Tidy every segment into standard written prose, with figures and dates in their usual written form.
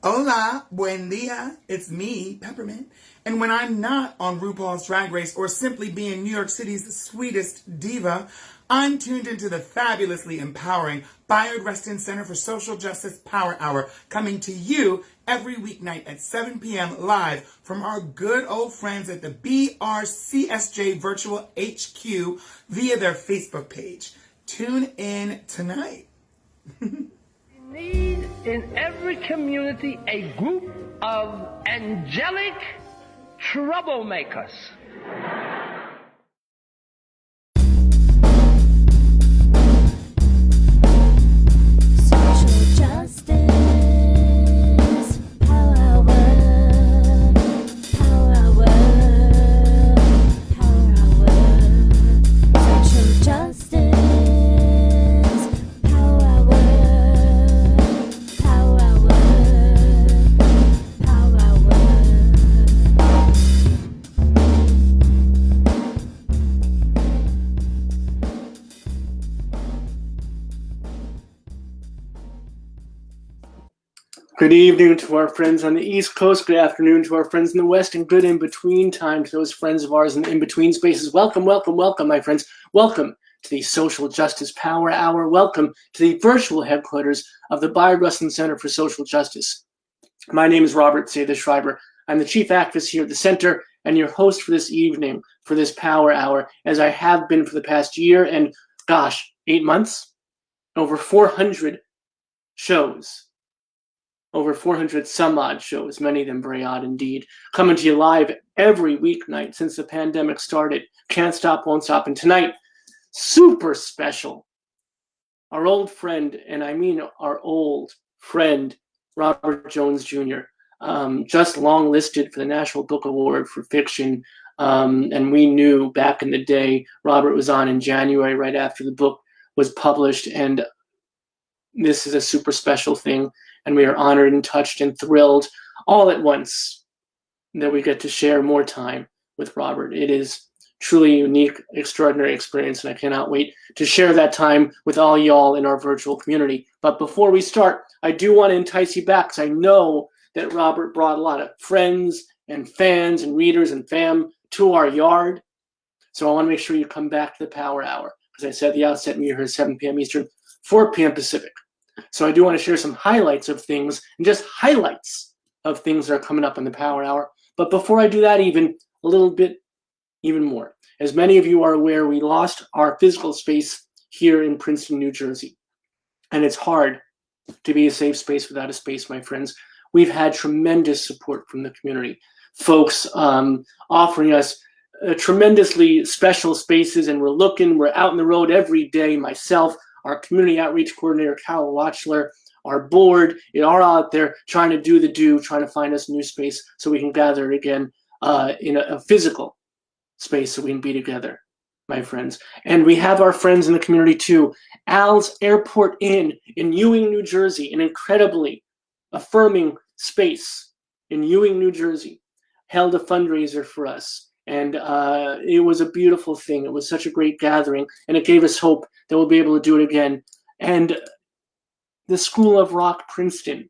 Hola, buen dia. It's me, Peppermint. And when I'm not on RuPaul's Drag Race or simply being New York City's sweetest diva, I'm tuned into the fabulously empowering Bayard Rustin Center for Social Justice Power Hour, coming to you every weeknight at 7 p.m. live from our good old friends at the BRCSJ Virtual HQ via their Facebook page. Tune in tonight. Need in every community a group of angelic troublemakers. Social justice, power word, power word, power word. Social justice, power word, power word, power word. Good evening to our friends on the East Coast. Good afternoon to our friends in the West, and good in-between time to those friends of ours in the in-between spaces. Welcome, welcome, welcome, my friends. Welcome to the Social Justice Power Hour. Welcome to the virtual headquarters of the Bayard Rustin Center for Social Justice. My name is Robt Martin Seda-Schreiber. I'm the chief activist here at the center and your host for this evening, for this Power Hour, as I have been for the past year and, 8 months? Over 400 shows. Over 400 some odd shows, many of them very odd indeed, coming to you live every weeknight since the pandemic started. Can't stop, won't stop. And tonight, super special. Our old friend, and I mean our old friend, Robert Jones Jr., just long listed for the National Book Award for Fiction. And we knew back in the day, Robert was on in January right after the book was published. And this is a super special thing. And we are honored and touched and thrilled all at once that we get to share more time with Robert. It is truly a unique, extraordinary experience, and I cannot wait to share that time with all y'all in our virtual community. But before we start, I do want to entice you back, because I know that Robert brought a lot of friends and fans and readers and fam to our yard. So I want to make sure you come back to the Power Hour. As I said at the outset, we are here at 7 p.m. Eastern, 4 p.m. Pacific. So I do want to share some highlights of things, and just highlights of things that are coming up in the Power Hour. But before I do that, even more. As many of you are aware, we lost our physical space here in Princeton, New Jersey. And it's hard to be a safe space without a space, my friends. We've had tremendous support from the community. Folks offering us tremendously special spaces, and we're out on the road every day, myself, our community outreach coordinator, Carol Watchler, our board, are out there trying to trying to find us a new space so we can gather again in a physical space so we can be together, my friends. And we have our friends in the community too. Al's Airport Inn in Ewing, New Jersey, an incredibly affirming space in Ewing, New Jersey, held a fundraiser for us. And it was a beautiful thing. It was such a great gathering, and it gave us hope that we'll be able to do it again. And the School of Rock Princeton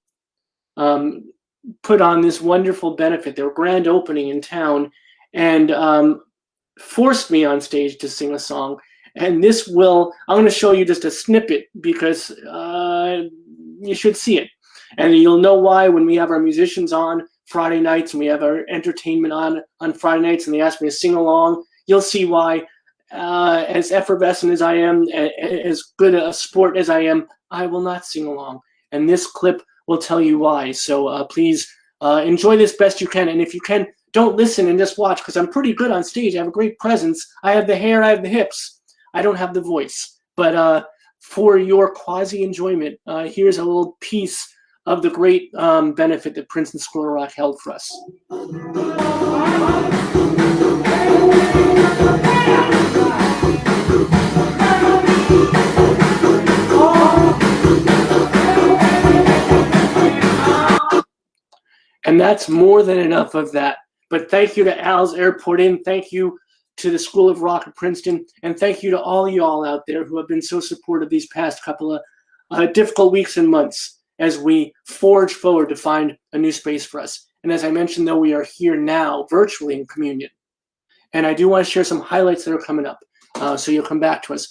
put on this wonderful benefit, their grand opening in town, and forced me on stage to sing a song. And I'm going to show you just a snippet, because you should see it. And you'll know why when we have our musicians on Friday nights and we have our entertainment on Friday nights and they ask me to sing along. You'll see why. As effervescent as I am, as good a sport as I am, I will not sing along. And this clip will tell you why. So please enjoy this best you can. And if you can, don't listen and just watch, because I'm pretty good on stage. I have a great presence. I have the hair, I have the hips. I don't have the voice. But for your quasi-enjoyment, here's a little piece of the great benefit that Princeton School of Rock held for us. And that's more than enough of that. But thank you to Al's Airport Inn. Thank you to the School of Rock at Princeton. And thank you to all y'all out there who have been so supportive these past couple of difficult weeks and months. as we forge forward to find a new space for us. And as I mentioned, though, we are here now virtually in communion. And I do want to share some highlights that are coming up, so you'll come back to us.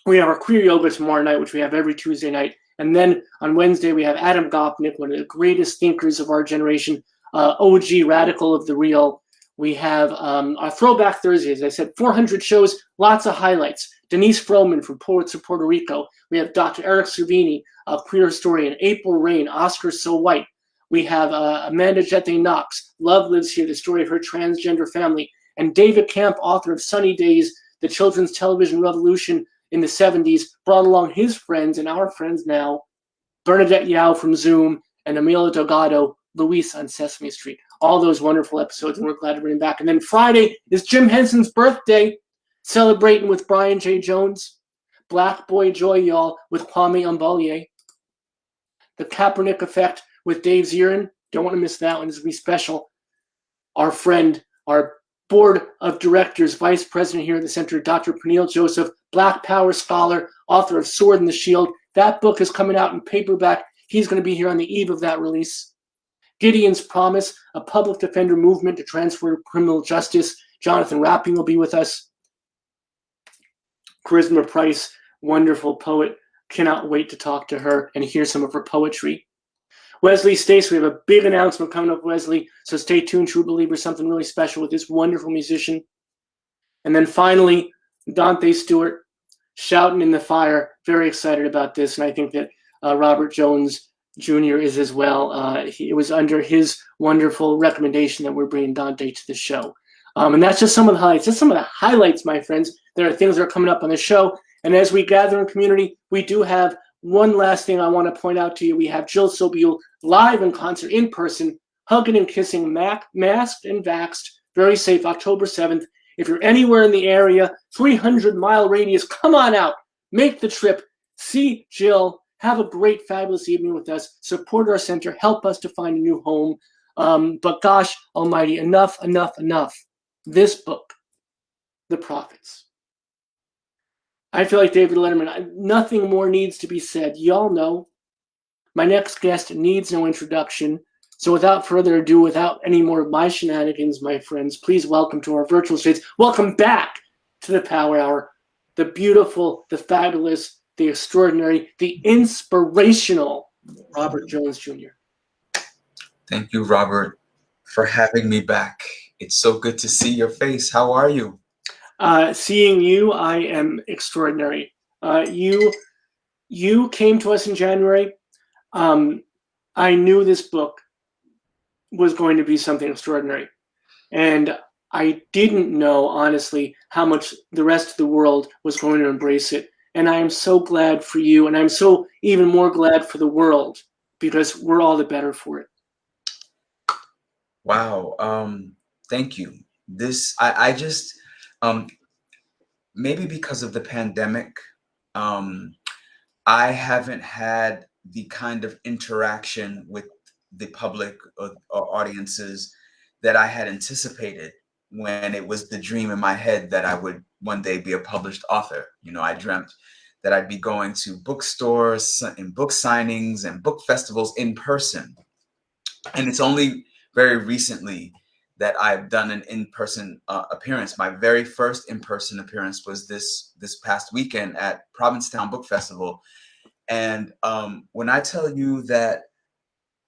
We have our queer yoga tomorrow night, which we have every Tuesday night. And then on Wednesday, we have Adam Gopnik, one of the greatest thinkers of our generation, OG radical of the real. We have our Throwback Thursday, as I said, 400 shows, lots of highlights. Denise Froman from Poets of Puerto Rico. We have Dr. Eric Servini, a queer historian. April Rain, Oscar So White. We have Amanda Jette Knox. Love Lives Here, the story of her transgender family. And David Camp, author of Sunny Days, the children's television revolution in the 70s, brought along his friends and our friends now, Bernadette Yao from Zoom, and Emilio Delgado, Luis on Sesame Street. All those wonderful episodes, and we're glad to bring them back. And then Friday is Jim Henson's birthday, celebrating with Brian J. Jones, Black Boy Joy, y'all, with Kwame Umbalier, The Kaepernick Effect with Dave Zirin. Don't want to miss that one. This will be special. Our friend, our board of directors, vice president here at the center, Dr. Pernille Joseph, Black Power scholar, author of Sword and the Shield. That book is coming out in paperback. He's going to be here on the eve of that release. Gideon's Promise, a public defender movement to transfer criminal justice. Jonathan Rapping will be with us. Charisma Price, wonderful poet. Cannot wait to talk to her and hear some of her poetry. Wesley Stace, we have a big announcement coming up, Wesley, so stay tuned, true believers, something really special with this wonderful musician. And then finally, Dante Stewart, Shouting in the Fire, very excited about this, and I think that Robert Jones Jr. is as well. It was under his wonderful recommendation that we're bringing Dante to the show. And that's just some of the highlights. Just some of the highlights, my friends. There are things that are coming up on the show, and as we gather in community, we do have one last thing I want to point out to you. We have Jill Sobule live in concert, in person, hugging and kissing, masked and vaxxed, very safe, October 7th. If you're anywhere in the area, 300-mile radius, come on out. Make the trip. See Jill. Have a great, fabulous evening with us. Support our center. Help us to find a new home. But gosh almighty, enough. This book, The Prophets. I feel like David Letterman. Nothing more needs to be said. Y'all know my next guest needs no introduction. So without further ado, without any more of my shenanigans, my friends, please welcome to our virtual stage. Welcome back to the Power Hour. The beautiful, the fabulous, the extraordinary, the inspirational Robert Jones Jr. Thank you, Robert, for having me back. It's so good to see your face. How are you? Seeing you, I am extraordinary. You came to us in January. I knew this book was going to be something extraordinary. And I didn't know, honestly, how much the rest of the world was going to embrace it. And I am so glad for you, and I'm so even more glad for the world, because we're all the better for it. Wow. Thank you. I just, maybe because of the pandemic, I haven't had the kind of interaction with the public or audiences that I had anticipated when it was the dream in my head that I would one day be a published author. You know, I dreamt that I'd be going to bookstores and book signings and book festivals in person. And it's only very recently that I've done an in-person appearance. My very first in-person appearance was this past weekend at Provincetown Book Festival. And when I tell you that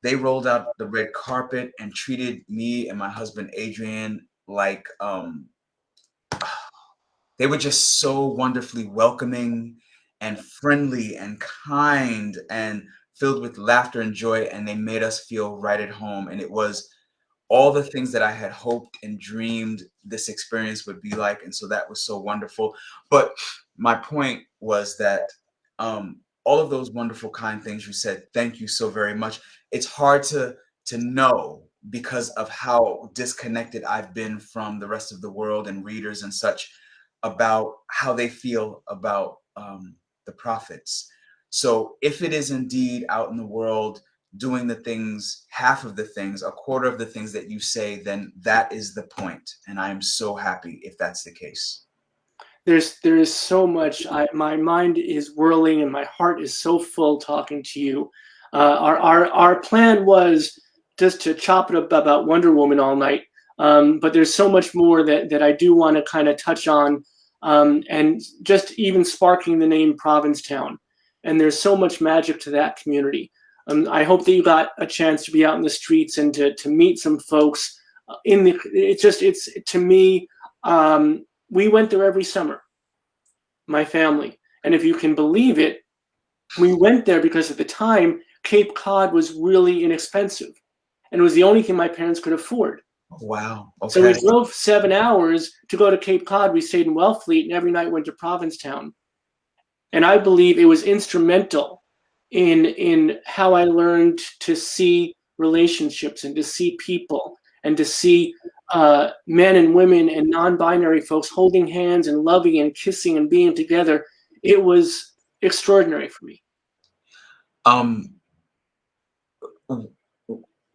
they rolled out the red carpet and treated me and my husband Adrian like they were just so wonderfully welcoming and friendly and kind and filled with laughter and joy, and they made us feel right at home. And it was all the things that I had hoped and dreamed this experience would be like. And so that was so wonderful. But my point was that all of those wonderful, kind things you said, thank you so very much. It's hard to know because of how disconnected I've been from the rest of the world and readers and such about how they feel about the prophets. So if it is indeed out in the world doing the things, half of the things, a quarter of the things that you say, then that is the point. And I am so happy if that's the case. there is so much. My mind is whirling and my heart is so full talking to you. Our plan was just to chop it up about Wonder Woman all night, but there's so much more that I do want to kind of touch on, and just even sparking the name Provincetown. And there's so much magic to that community. I hope that you got a chance to be out in the streets and to meet some folks. It's to me. We went there every summer, my family. And if you can believe it, we went there because at the time, Cape Cod was really inexpensive. And it was the only thing my parents could afford. Wow. Okay. So we drove 7 hours to go to Cape Cod. We stayed in Wellfleet and every night went to Provincetown. And I believe it was instrumental in how I learned to see relationships and to see people and to see men and women and non-binary folks holding hands and loving and kissing and being together. It was extraordinary for me.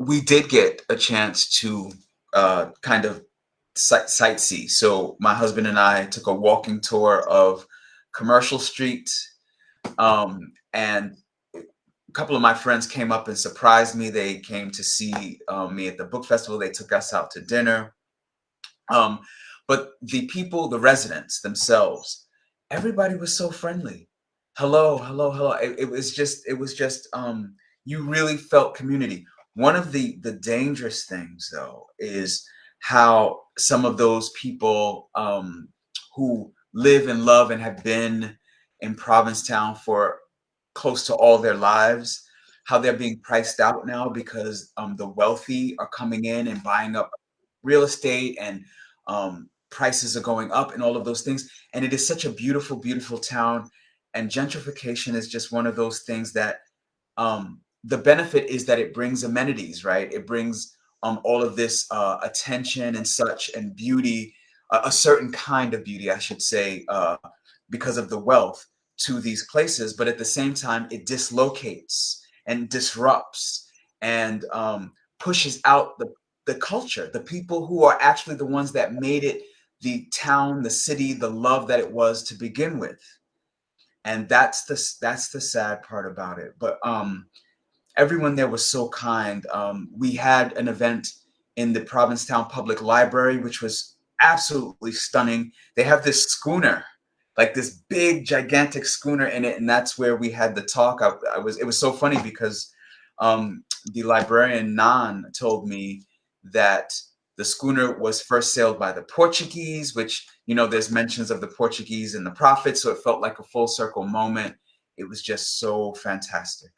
We did get a chance to kind of sightsee. So my husband and I took a walking tour of Commercial Street, and a couple of my friends came up and surprised me. They came to see me at the book festival. They took us out to dinner. But the people, the residents themselves, everybody was so friendly. Hello, hello, hello. It was just, you really felt community. One of the dangerous things, though, is how some of those people who live and love and have been in Provincetown for close to all their lives, how they're being priced out now because the wealthy are coming in and buying up real estate, and prices are going up and all of those things. And it is such a beautiful, beautiful town. And gentrification is just one of those things that the benefit is that it brings amenities, right? It brings all of this attention and such, and beauty, a certain kind of beauty, I should say, because of the wealth to these places. But at the same time, it dislocates and disrupts and pushes out the culture, the people who are actually the ones that made it the town, the city, the love that it was to begin with. And that's the sad part about it. But everyone there was so kind. We had an event in the Provincetown Public Library, which was absolutely stunning. They have this schooner, like this big, gigantic schooner in it, and that's where we had the talk. It was so funny because the librarian Nan told me that the schooner was first sailed by the Portuguese, which, you know, there's mentions of the Portuguese and the prophets, so it felt like a full circle moment. It was just so fantastic.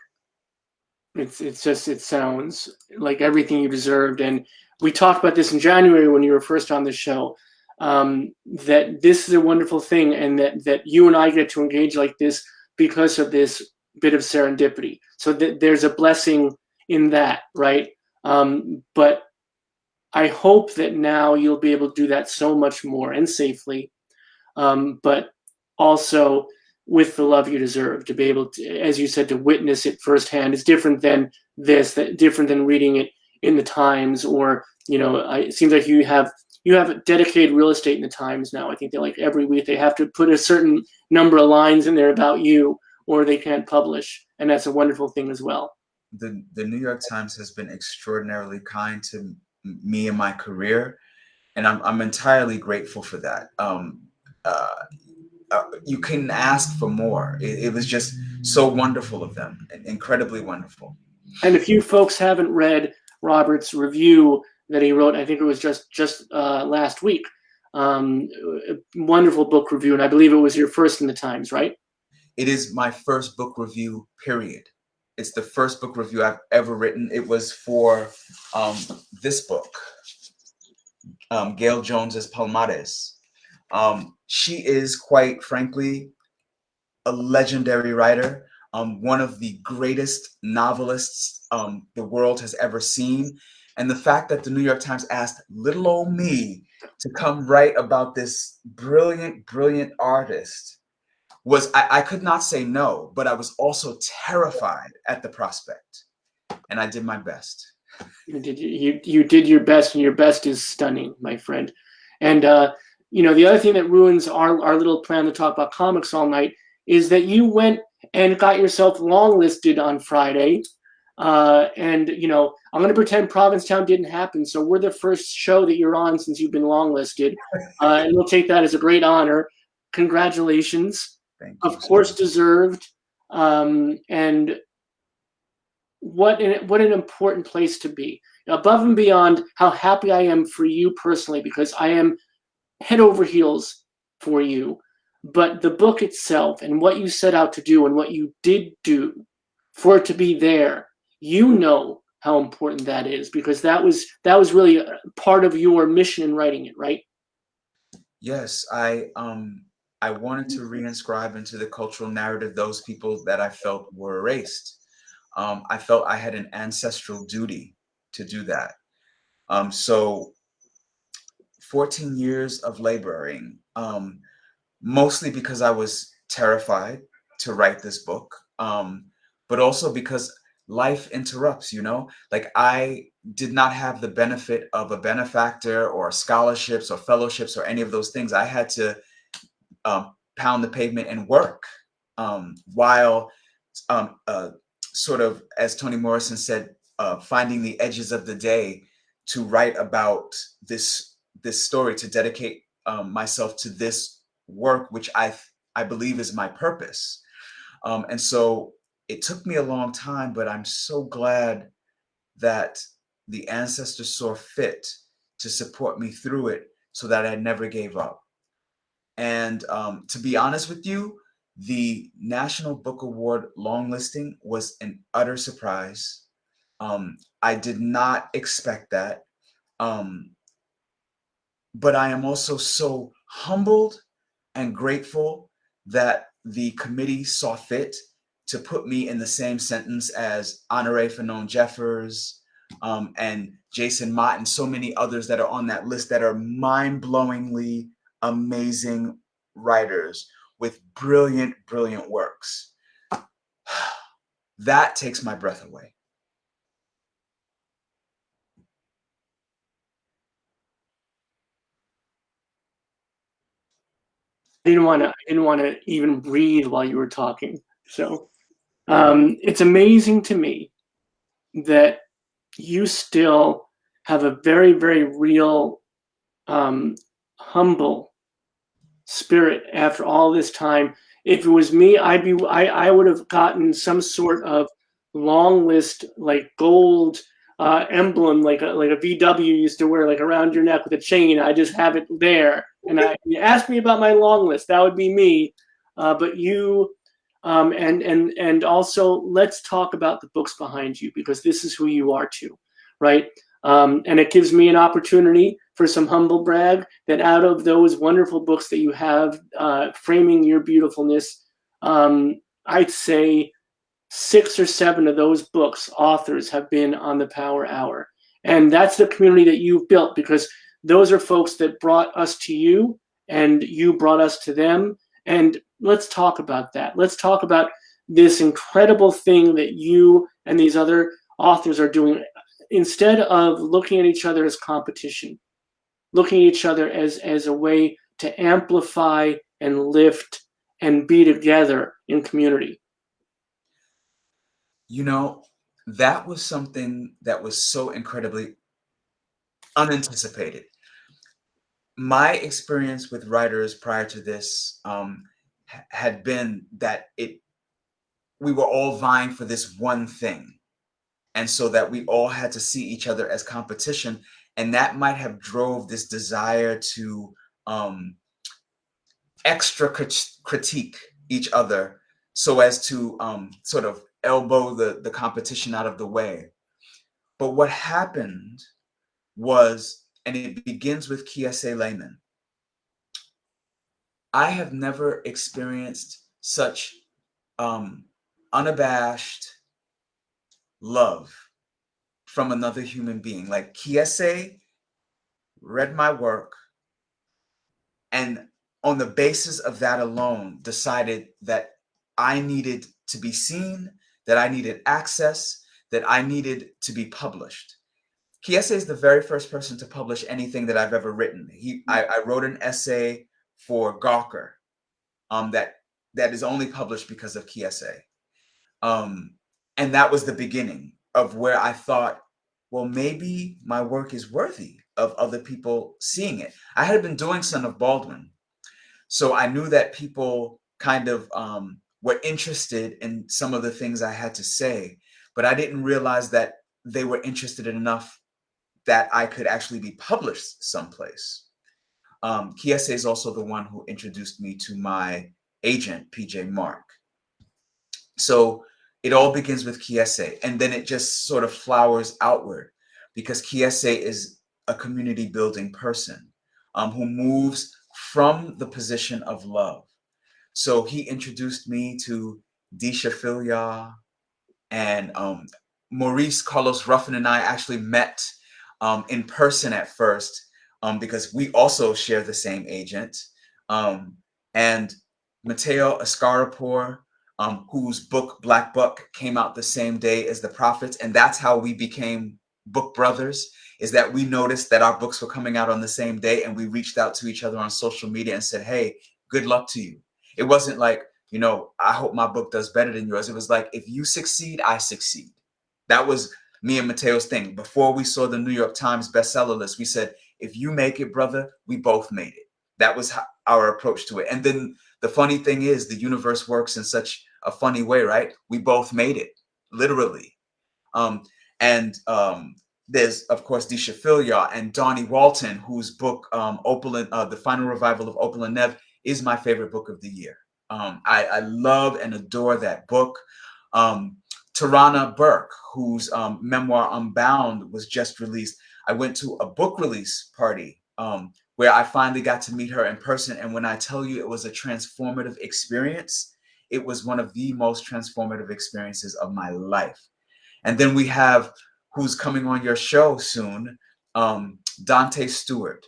It sounds like everything you deserved. And we talked about this in January when you were first on the show, that this is a wonderful thing, and that you and I get to engage like this because of this bit of serendipity. So there's a blessing in that, right? But I hope that now you'll be able to do that so much more and safely, but also with the love you deserve, to be able to, as you said, to witness it firsthand. Is different than different than reading it in the Times, or, you know, it seems like you have dedicated real estate in the Times now. I think they, like, every week they have to put a certain number of lines in there about you, or they can't publish, and that's a wonderful thing as well. The New York Times has been extraordinarily kind to me in my career, and I'm entirely grateful for that. You couldn't ask for more. It was just so wonderful of them, incredibly wonderful. And if you folks haven't read Robert's review that he wrote, I think it was just last week, a wonderful book review, and I believe it was your first in the Times, right? It is my first book review, period. It's the first book review I've ever written. It was for this book, Gail Jones's Palmares. She is, quite frankly, a legendary writer, one of the greatest novelists the world has ever seen. And the fact that the New York Times asked little old me to come write about this brilliant, brilliant artist was, I could not say no, but I was also terrified at the prospect. And I did my best. You did your best, and your best is stunning, my friend. And the other thing that ruins our little plan to talk about comics all night is that you went and got yourself longlisted on Friday. And I'm going to pretend Provincetown didn't happen. So we're the first show that you're on since you've been longlisted. And we'll take that as a great honor. Congratulations. Thank you. Of course, deserved. And what an important place to be. Above and beyond how happy I am for you personally, because I am head over heels for you. But the book itself and what you set out to do and what you did do for it to be there, how important that is, because that was really a part of your mission in writing it, right? Yes, I wanted to reinscribe into the cultural narrative those people that I felt were erased. I felt I had an ancestral duty to do that. So 14 years of laboring, mostly because I was terrified to write this book, but also because life interrupts, like I did not have the benefit of a benefactor or scholarships or fellowships or any of those things. I had to pound the pavement and work while sort of, as Toni Morrison said, finding the edges of the day to write about this story, to dedicate myself to this work, which I believe is my purpose. And so it took me a long time, but I'm so glad that the ancestors saw fit to support me through it so that I never gave up. And to be honest with you, the National Book Award longlisting was an utter surprise. I did not expect that. But I am also so humbled and grateful that the committee saw fit to put me in the same sentence as Honoré Fanon Jeffers and Jason Mott and so many others that are on that list that are mind-blowingly amazing writers with brilliant, brilliant works. That takes my breath away. I didn't want to even breathe while you were talking. So it's amazing to me that you still have a very, very real, humble spirit after all this time. If it was me, I would have gotten some sort of long list, like gold emblem, like a VW used to wear, like around your neck with a chain. I just have it there. And you ask me about my long list, that would be me. But you, and also let's talk about the books behind you, because this is who you are too, right? And it gives me an opportunity for some humble brag that out of those wonderful books that you have framing your beautifulness, I'd say 6 or 7 of those books, authors have been on the Power Hour. And that's the community that you've built, because those are folks that brought us to you and you brought us to them. And let's talk about that. Let's talk about this incredible thing that you and these other authors are doing. Instead of looking at each other as competition, looking at each other as a way to amplify and lift and be together in community. That was something that was so incredibly unanticipated. My experience with writers prior to this had been that we were all vying for this one thing. And so that we all had to see each other as competition. And that might have drove this desire to extra critique each other so as to sort of elbow the competition out of the way. But what happened was, and it begins with Kiese Layman, I have never experienced such unabashed love from another human being. Like, Kiese read my work and on the basis of that alone decided that I needed to be seen, that I needed access, that I needed to be published. Kiese is the very first person to publish anything that I've ever written. I wrote an essay for Gawker, that is only published because of Kiese. And that was the beginning of where I thought, well, maybe my work is worthy of other people seeing it. I had been doing Son of Baldwin, so I knew that people kind of were interested in some of the things I had to say, but I didn't realize that they were interested enough that I could actually be published someplace. Kiese is also the one who introduced me to my agent, PJ Mark. So it all begins with Kiese, and then it just sort of flowers outward, because Kiese is a community building person who moves from the position of love. So he introduced me to Disha Filia, and Maurice Carlos Ruffin and I actually met in person at first, because we also share the same agent. And Mateo Escarapor, whose book Black Buck came out the same day as The Prophets, and that's how we became book brothers, is that we noticed that our books were coming out on the same day, and we reached out to each other on social media and said, hey, good luck to you. It wasn't like, you know, I hope my book does better than yours. It was like, if you succeed, I succeed. That was me and Mateo's thing. Before we saw the New York Times bestseller list, we said, if you make it, brother, we both made it. That was our approach to it. And then the funny thing is, the universe works in such a funny way, right? We both made it, literally. There's, of course, Disha Filia and Donnie Walton, whose book, The Final Revival of Opal and Nev, is my favorite book of the year. I love and adore that book. Tarana Burke, whose memoir Unbound was just released. I went to a book release party where I finally got to meet her in person. And when I tell you it was a transformative experience, it was one of the most transformative experiences of my life. And then we have, who's coming on your show soon, Dante Stewart,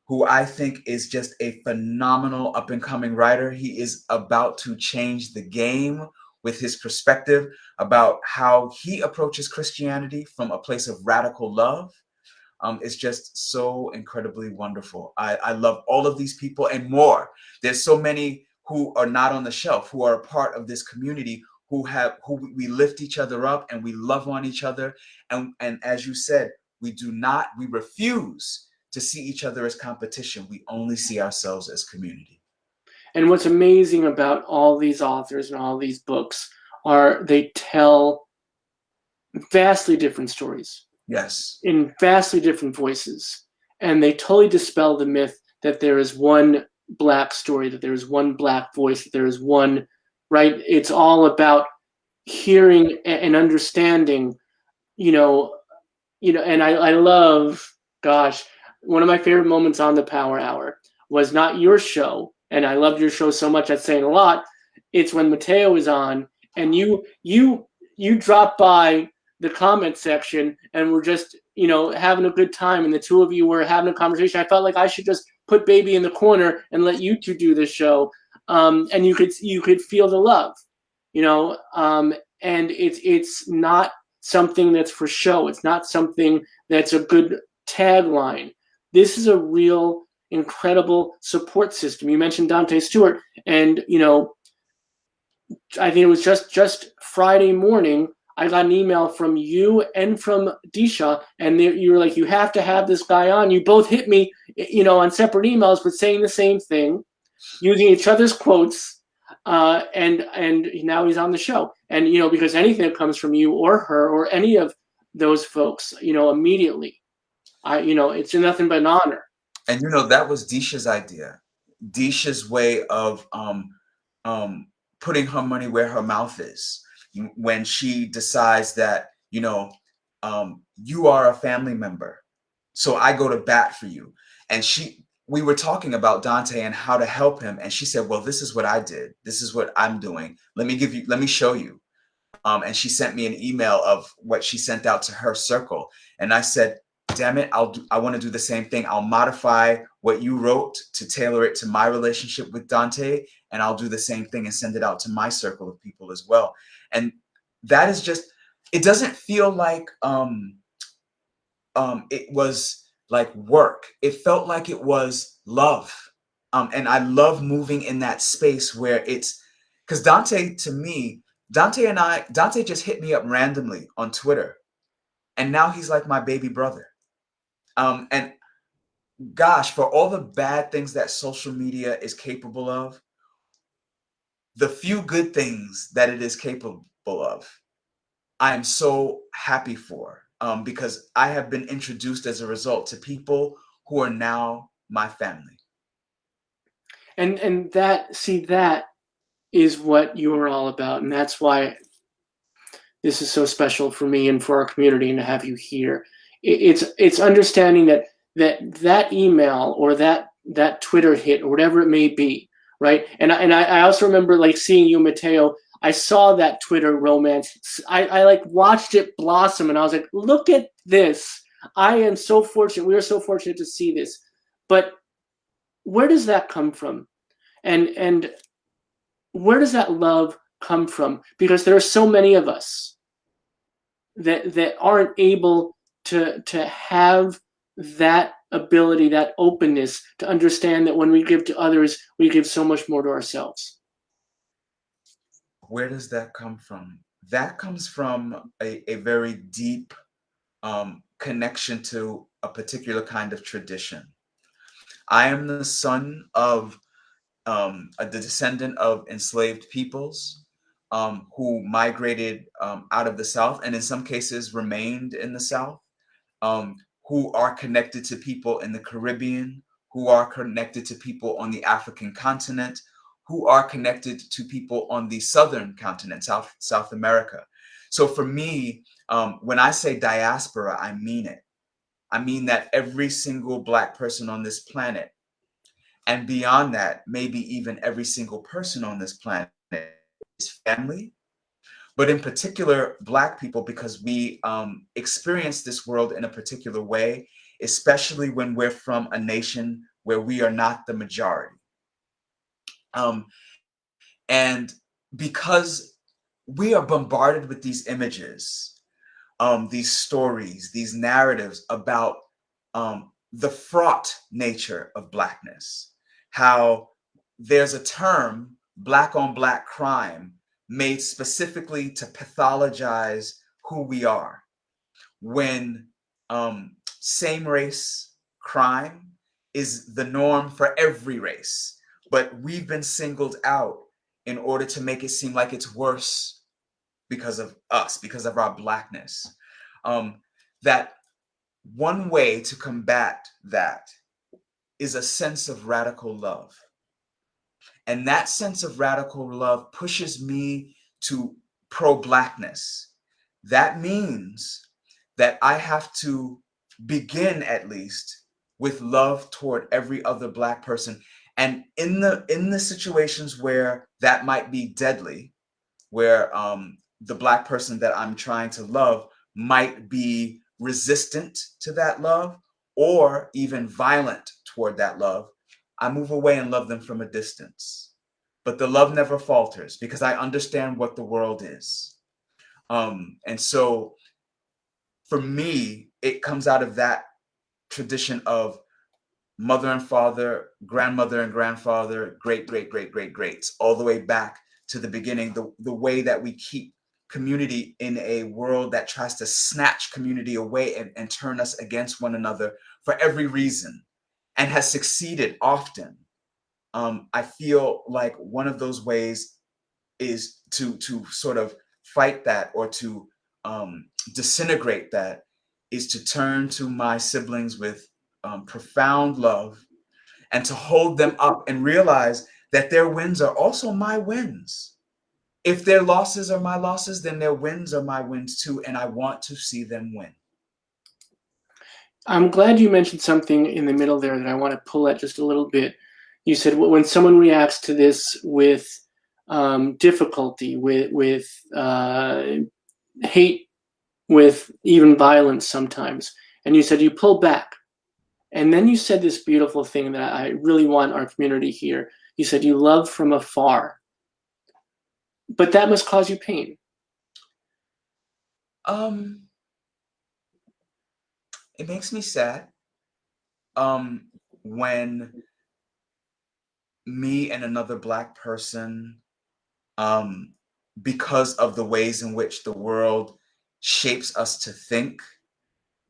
who I think is just a phenomenal up-and-coming writer. He is about to change the game with his perspective about how he approaches Christianity from a place of radical love. It's just so incredibly wonderful. I love all of these people and more. There's so many who are not on the shelf, who are a part of this community, who we lift each other up and we love on each other. And as you said, we refuse to see each other as competition. We only see ourselves as community. And what's amazing about all these authors and all these books are they tell vastly different stories. Yes. In vastly different voices. And they totally dispel the myth that there is one Black story, that there is one Black voice, that there is one, right? It's all about hearing and understanding, and I love, gosh, one of my favorite moments on the Power Hour was not your show, and I loved your show so much, that's saying a lot. It's when Mateo was on, and you dropped by the comment section and we're just, having a good time, and the two of you were having a conversation. I felt like I should just put baby in the corner and let you two do this show. And you could feel the love, and it's not something that's for show. It's not something that's a good tagline. This is a real incredible support system. You mentioned Dante Stewart, and I think it was just Friday morning, I got an email from you and from Disha, and you were like, you have to have this guy on. You both hit me, on separate emails, but saying the same thing, using each other's quotes, and now he's on the show. And, because anything that comes from you or her or any of those folks, immediately, it's nothing but an honor. And, that was Disha's idea. Disha's way of putting her money where her mouth is. When she decides that, you are a family member, so I go to bat for you. And we were talking about Dante and how to help him. And she said, well, this is what I did. This is what I'm doing. Let me show you. And she sent me an email of what she sent out to her circle. And I said, damn it, I want to do the same thing. I'll modify what you wrote to tailor it to my relationship with Dante. And I'll do the same thing and send it out to my circle of people as well. And that is just, it doesn't feel like it was like work. It felt like it was love. And I love moving in that space where it's, because Dante, to me, Dante just hit me up randomly on Twitter, and now he's like my baby brother. And gosh, for all the bad things that social media is capable of, the few good things that it is capable of, I am so happy for, because I have been introduced as a result to people who are now my family. And that is what you are all about, and that's why this is so special for me and for our community, and to have you here. It's understanding that email or that Twitter hit or whatever it may be, right? And I also remember like seeing you, Mateo. I saw that Twitter romance. I like watched it blossom, and I was like, look at this. I am so fortunate. We are so fortunate to see this. But where does that come from? And where does that love come from? Because there are so many of us that aren't able to have that ability, that openness to understand that when we give to others, we give so much more to ourselves. Where does that come from? That comes from a very deep connection to a particular kind of tradition. I am the son of the descendant of enslaved peoples who migrated out of the South, and in some cases remained in the South, who are connected to people in the Caribbean, who are connected to people on the African continent, who are connected to people on the Southern continent, South America. So for me, when I say diaspora, I mean it. I mean that every single Black person on this planet, and beyond that, maybe even every single person on this planet, is family. But in particular, Black people, because we experience this world in a particular way, especially when we're from a nation where we are not the majority. And because we are bombarded with these images, these stories, these narratives about the fraught nature of Blackness, how there's a term, Black on Black crime, made specifically to pathologize who we are, when same race crime is the norm for every race, but we've been singled out in order to make it seem like it's worse because of us, because of our Blackness. That one way to combat that is a sense of radical love. And that sense of radical love pushes me to pro-Blackness. That means that I have to begin, at least, with love toward every other Black person. And in the situations where that might be deadly, where the Black person that I'm trying to love might be resistant to that love, or even violent toward that love, I move away and love them from a distance. But the love never falters, because I understand what the world is. And so for me, it comes out of that tradition of mother and father, grandmother and grandfather, great, great, great, great, greats, all the way back to the beginning, the way that we keep community in a world that tries to snatch community away and turn us against one another for every reason, and has succeeded often. I feel like one of those ways is to sort of fight that, or to disintegrate that, is to turn to my siblings with profound love, and to hold them up and realize that their wins are also my wins. If their losses are my losses, then their wins are my wins too, and I want to see them win. I'm glad you mentioned something in the middle there that I want to pull at just a little bit. You said when someone reacts to this with difficulty, with hate, with even violence sometimes, and you said you pull back. And then you said this beautiful thing that I really want our community here. You said you love from afar, but that must cause you pain. It makes me sad when me and another Black person, um, because of the ways in which the world shapes us to think,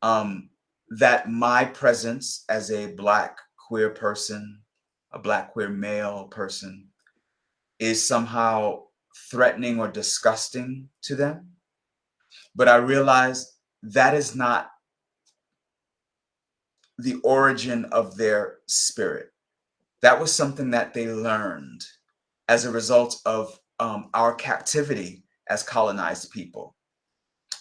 um, that my presence as a Black queer person, a Black queer male person, is somehow threatening or disgusting to them. But I realize that is not the origin of their spirit. That was something that they learned as a result of our captivity as colonized people.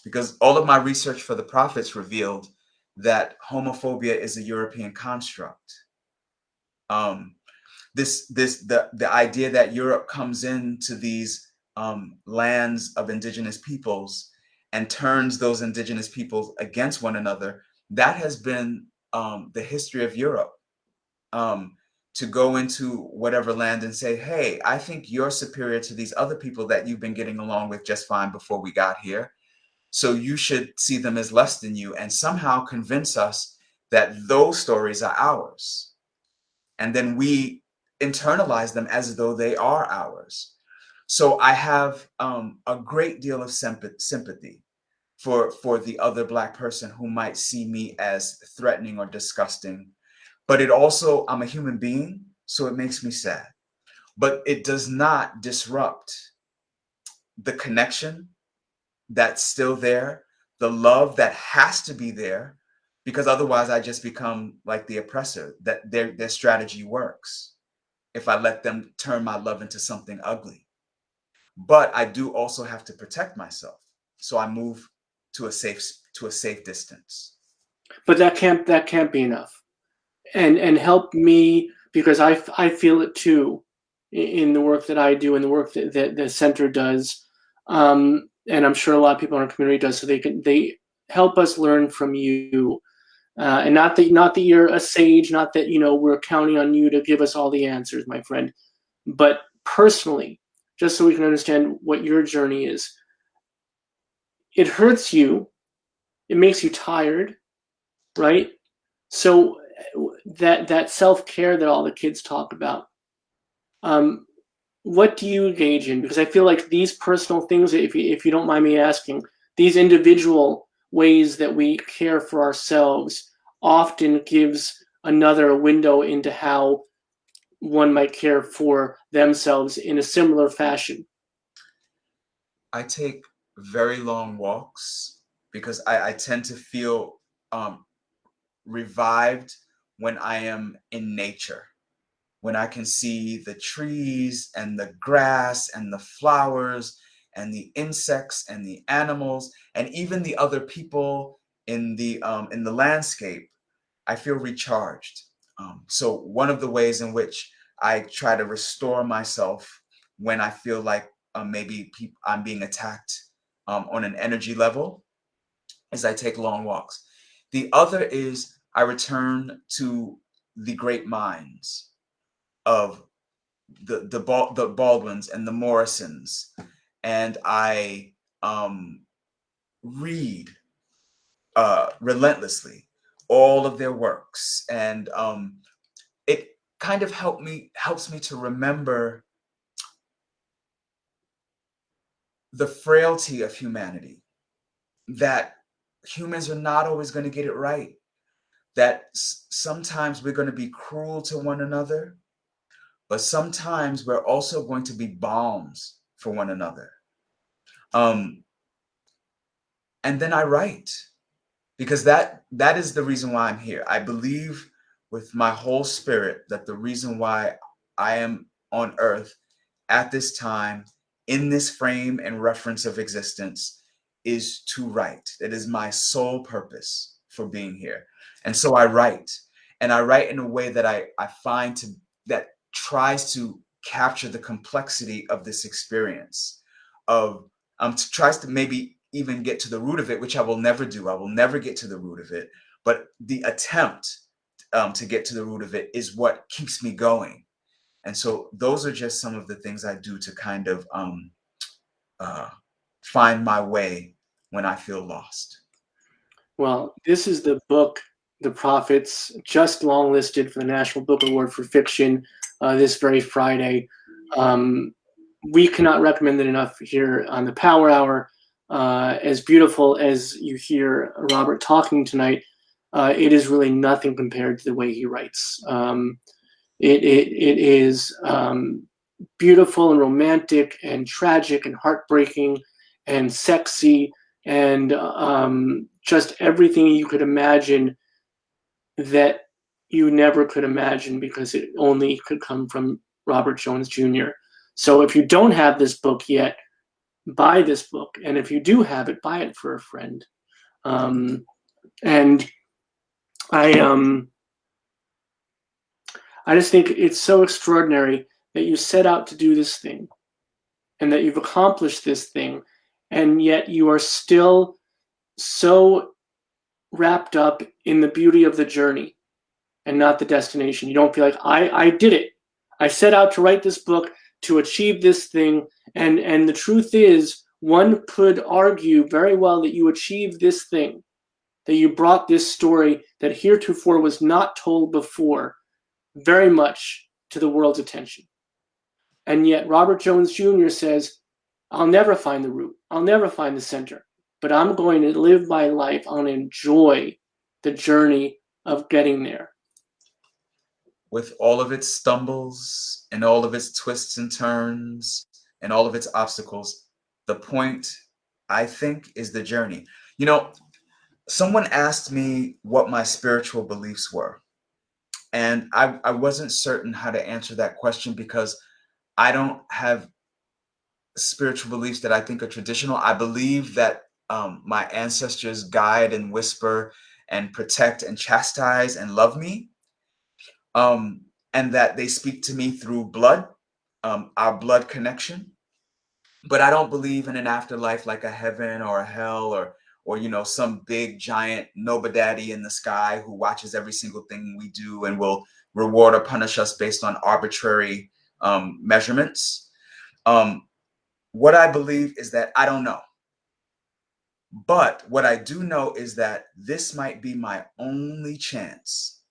Because all of my research for the prophets revealed that homophobia is a European construct. Um, the idea that Europe comes into these lands of indigenous peoples and turns those indigenous peoples against one another, that has been the history of Europe. To go into whatever land and say, hey, I think you're superior to these other people that you've been getting along with just fine before we got here. So you should see them as less than you, and somehow convince us that those stories are ours. And then we internalize them as though they are ours. So I have a great deal of sympathy for the other Black person who might see me as threatening or disgusting. But it also, I'm a human being, so it makes me sad. But it does not disrupt the connection that's still there, the love that has to be there, because otherwise I just become like the oppressor, that their strategy works if I let them turn my love into something ugly. But I do also have to protect myself. So I move to a safe distance. But that can't be enough. And help me, because I feel it too in the work that I do and the work that the center does, and I'm sure a lot of people in our community does. So they help us learn from you, and not that you're a sage, not that we're counting on you to give us all the answers, my friend, but personally, just so we can understand what your journey is. It hurts you, it makes you tired, right? So that self-care that all the kids talk about, what do you engage in? Because I feel like these personal things, if you don't mind me asking, these individual ways that we care for ourselves often gives another window into how one might care for themselves in a similar fashion. I take very long walks because I tend to feel revived when I am in nature, when I can see the trees and the grass and the flowers and the insects and the animals and even the other people in the landscape. I feel recharged. So one of the ways in which I try to restore myself when I feel like maybe I'm being attacked on an energy level is I take long walks. The other is I return to the great minds of the Baldwins and the Morrisons, and I read relentlessly all of their works, and it kind of helps me to remember the frailty of humanity, that humans are not always going to get it right, that sometimes we're going to be cruel to one another, but sometimes we're also going to be balms for one another. And then I write, because that is the reason why I'm here. I believe with my whole spirit that the reason why I am on earth at this time, in this frame and reference of existence, is to write. It is my sole purpose for being here. And so I write, and I write in a way that I find that tries to capture the complexity of this experience, of tries to maybe even get to the root of it, which I will never do. I will never get to the root of it. But the attempt to get to the root of it is what keeps me going. And so those are just some of the things I do to kind of find my way when I feel lost. Well, this is the book the prophets just longlisted for the National Book Award for Fiction this very Friday. We cannot recommend it enough here on the Power Hour. As beautiful as you hear Robert talking tonight, it is really nothing compared to the way he writes. It is beautiful and romantic and tragic and heartbreaking and sexy and just everything you could imagine that you never could imagine, because it only could come from Robert Jones Jr. So if you don't have this book yet, buy this book. And if you do have it, buy it for a friend. And I just think it's so extraordinary that you set out to do this thing and that you've accomplished this thing, and yet you are still so wrapped up in the beauty of the journey and not the destination. You don't feel like, I did it. I set out to write this book to achieve this thing. And the truth is, one could argue very well that you achieved this thing, that you brought this story that heretofore was not told before very much to the world's attention. And yet Robert Jones Jr. says, I'll never find the root. I'll never find the center. But I'm going to live my life. I'm going to enjoy the journey of getting there. With all of its stumbles and all of its twists and turns and all of its obstacles, the point, I think, is the journey. You know, someone asked me what my spiritual beliefs were. And I wasn't certain how to answer that question, because I don't have spiritual beliefs that I think are traditional. I believe that my ancestors guide and whisper and protect and chastise and love me, and that they speak to me through blood, our blood connection. But I don't believe in an afterlife, like a heaven or a hell, or you know, some big giant nobody in the sky who watches every single thing we do and will reward or punish us based on arbitrary measurements. What I believe is that I don't know. But what I do know is that this might be my only chance.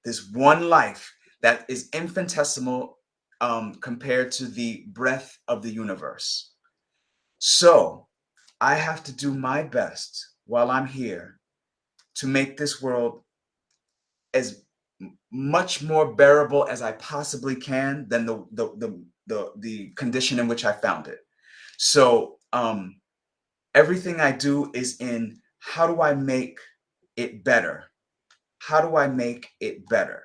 This one life that is infinitesimal compared to the breadth of the universe. So I have to do my best while I'm here to make this world as much more bearable as I possibly can than the condition in which I found it. So everything I do is in, how do I make it better? How do I make it better?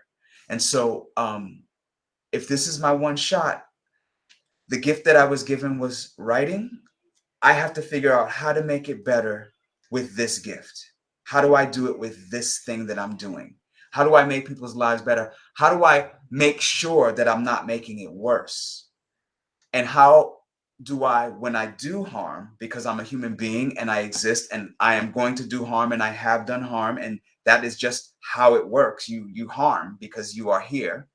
And so if this is my one shot, the gift that I was given was writing. I have to figure out how to make it better with this gift. How do I do it with this thing that I'm doing? How do I make people's lives better? How do I make sure that I'm not making it worse? And how do I, when I do harm, because I'm a human being and I exist and I am going to do harm and I have done harm, and that is just how it works. You harm because you are here.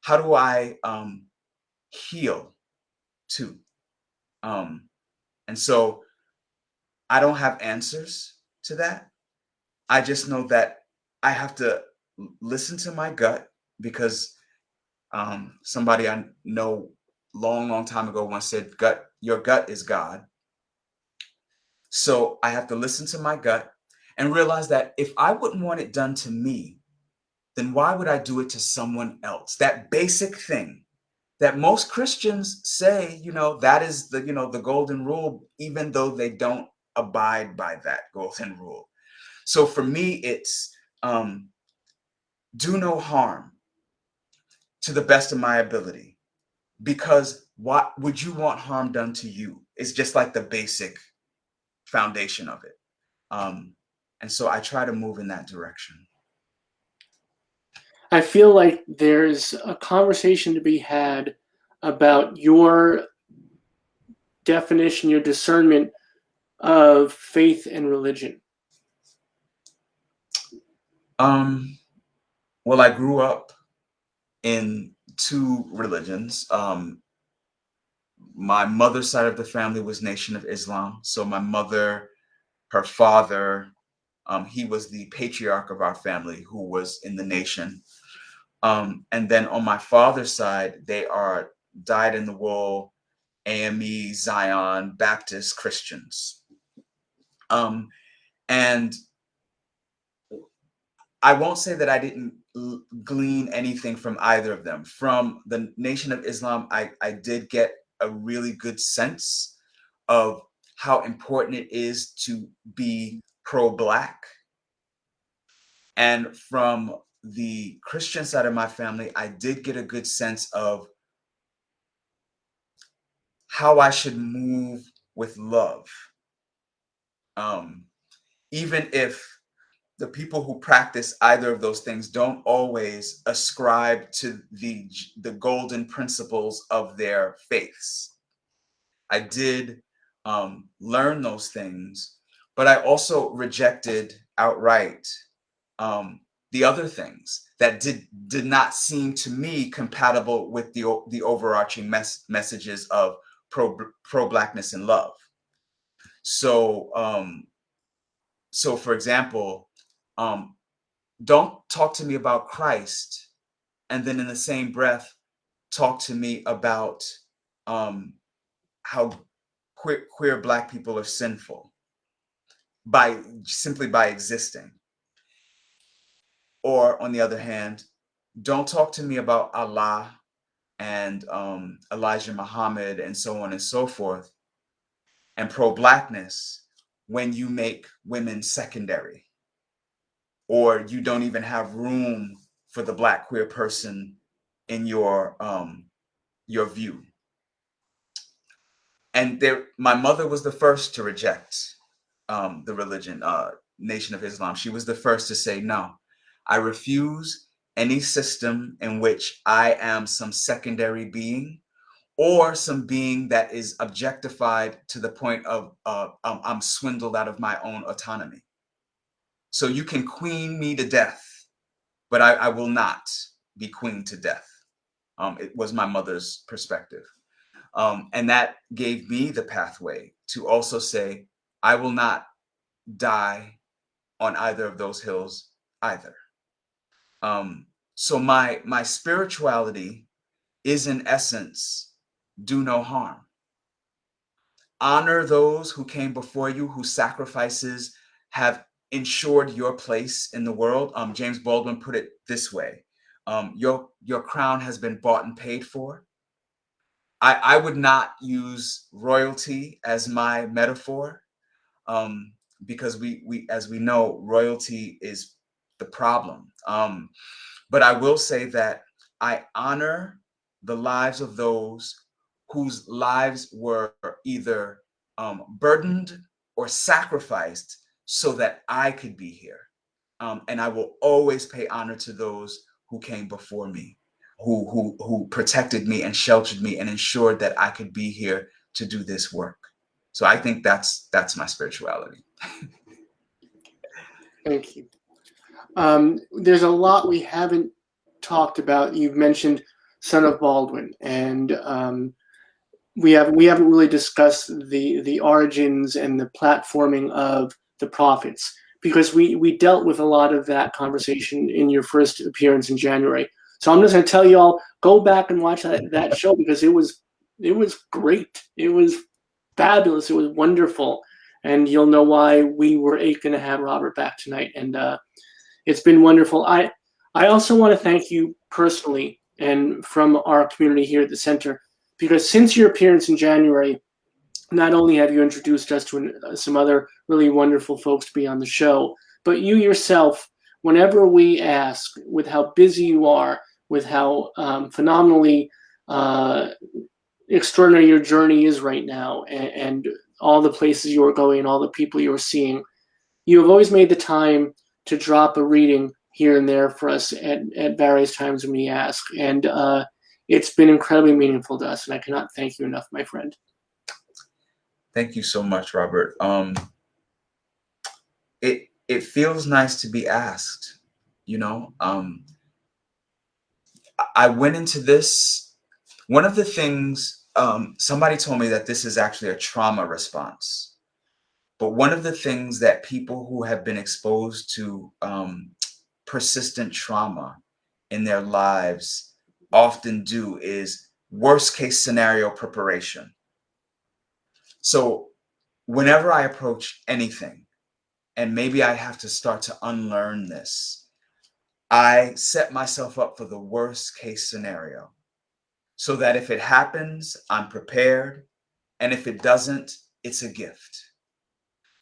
How do I heal too? And so I don't have answers to that. I just know that I have to listen to my gut, because somebody I know long time ago once said, your gut is God. So I have to listen to my gut and realize that if I wouldn't want it done to me, then why would I do it to someone else? That basic thing that most Christians say, you know, that is the, you know, the golden rule, even though they don't abide by that golden rule. So for me, it's do no harm to the best of my ability, because what would you want harm done to you? It's just like the basic foundation of it. And so I try to move in that direction. I feel like there's a conversation to be had about your definition, your discernment of faith and religion. Well, I grew up in two religions. My mother's side of the family was Nation of Islam. So my mother, her father, He was the patriarch of our family who was in the nation. And then on my father's side, they are dyed in the wool, AME, Zion, Baptist Christians. And I won't say that I didn't glean anything from either of them. From the Nation of Islam, I did get a really good sense of how important it is to be pro-Black. And from the Christian side of my family, I did get a good sense of how I should move with love. Even if the people who practice either of those things don't always ascribe to the golden principles of their faiths. I did learn those things, but I also rejected outright the other things that did not seem to me compatible with the overarching messages of pro-Blackness and love. So, so for example, don't talk to me about Christ and then in the same breath talk to me about how queer Black people are sinful simply by existing. Or on the other hand, don't talk to me about Allah and Elijah Muhammad and so on and so forth and pro-Blackness when you make women secondary, or you don't even have room for the Black queer person in your view. And my mother was the first to reject the religion, Nation of Islam. She was the first to say, no, I refuse any system in which I am some secondary being or some being that is objectified to the point of I'm swindled out of my own autonomy. So you can queen me to death, but I will not be queened to death. It was my mother's perspective. And that gave me the pathway to also say, I will not die on either of those hills either. So my spirituality is in essence, do no harm. Honor those who came before you, whose sacrifices have ensured your place in the world. James Baldwin put it this way: your crown has been bought and paid for. I would not use royalty as my metaphor, because we as we know, royalty is the problem. But I will say that I honor the lives of those whose lives were either burdened or sacrificed so that I could be here. And I will always pay honor to those who came before me, who protected me and sheltered me and ensured that I could be here to do this work. So I think that's my spirituality. Thank you. There's a lot we haven't talked about. You've mentioned Son of Baldwin, and we haven't really discussed the origins and the platforming of the prophets, because we dealt with a lot of that conversation in your first appearance in January. So I'm just going to tell you all, go back and watch that show, because it was great. It was fabulous. It was wonderful. And you'll know why we were going to have Robert back tonight. And it's been wonderful. I also want to thank you personally and from our community here at the center, because since your appearance in January, not only have you introduced us to some other really wonderful folks to be on the show, but you yourself, whenever we ask, with how busy you are, with how phenomenally extraordinary your journey is right now, and all the places you are going and all the people you are seeing, you have always made the time to drop a reading here and there for us at various times when we ask. And it's been incredibly meaningful to us, and I cannot thank you enough, my friend. Thank you so much, Robert. It feels nice to be asked, you know. I went into this, one of the things, somebody told me that this is actually a trauma response. But one of the things that people who have been exposed to persistent trauma in their lives often do is worst case scenario preparation. So whenever I approach anything, and maybe I have to start to unlearn this, I set myself up for the worst case scenario so that if it happens, I'm prepared. And if it doesn't, it's a gift.